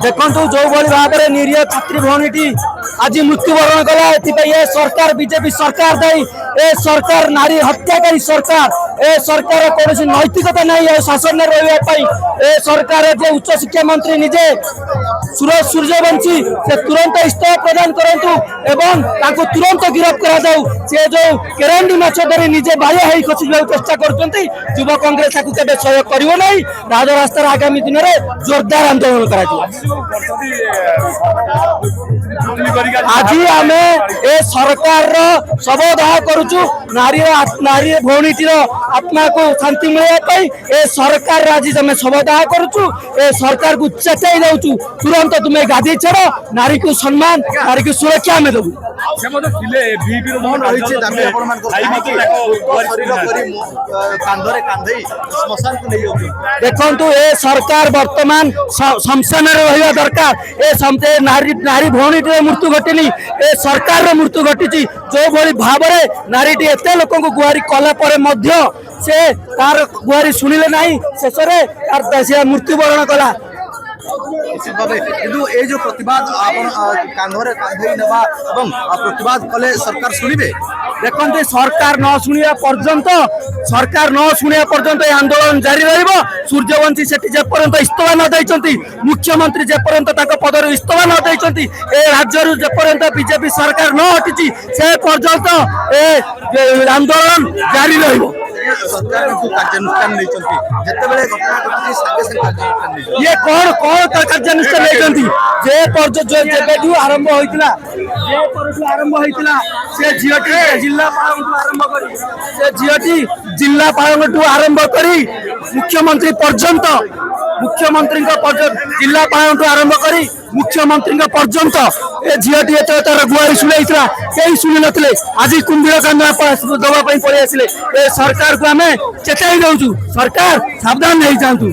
देखु जो भाव में निरीह छात्री भौणी आज मृत्युवरण कला ए सरकार बीजेपी सरकार दायी ए सरकार नारी हत्याकारी सरकार ए सरकार कौन नैतिकता नहीं शासन में रही ए सरकार जे उच्च शिक्षा मंत्री निजे सूरज सूर्यवंशी से तुरंत इस्तीफा प्रदान करूँ एवं तुरंत गिरफ्त कर जो केरांडी माछ धरी निजे बाह्य खसिबा चेष्टा कर युवा कांग्रेस केवे सहयोग कर राजरास्तार आगामी दिन में जोरदार आंदोलन कर आज आम ए सरकार शवदाह करुचु नारी नारी भौणीटीर आत्मा को शांति मिलने ए सरकार आज आम शवदाह करुचु ए सरकार को चेताई दउचु तुरंत तुम्हें गादी छाड़ नारी को सम्मान नारी को सुरक्षा आम देबू देखु ए सरकार वर्तमान शमशान रहा दरकार ए नारी नारी भौणी मृत्यु घटनी ए सरकार मृत्यु घटी जो भली भाव में नारी एत लोक गुहारी कला से तार गुहारी शुणिले ना शेष में मृत्युवरण कला जो प्रतिवाद कांधरे कांधे नेबा एवं प्रतिवाद कले सरकार शुणिबे देखते सरकार न शुणा पर्यंत आंदोलन जारी रहिबो सूर्यवंशी सेठी जेपर्यंत इस्तीफा न देइचंती मुख्यमंत्री जेपर्यंत पदर इस्तीफा न देइचंती ए राज्य जेपर्यंत बीजेपी सरकार न हटिची से पर्यंत ए आंदोलन जारी रहिबो सरकार को कार्यानुष्ठान नहीं चलती जत्ते बेले घटना घटती संगे संगे कार्यानुष्ठान नहीं ये कौन कार्यानुष्ठान नहीं जे पर्ज जो जेबेठू आरंभ होइतिला जे परठू आरंभ होइतिला से जियोटी जिल्लापालठू आरंभ करी से जियोटी जिल्लापालठू आरंभ करी मुख्यमंत्री पर्यंत मुख्यमंत्री जिल्लापालठू आरंभ करी मुख्यमंत्री पर्यंत ए झीटी तार गुहारी शुणाई कहीं शुणी नथिले आज कुंभीर कांदा दवाई पड़े आसिले ए सरकार को आम चेताई दउचु सरकार सावधान नहीं जातु।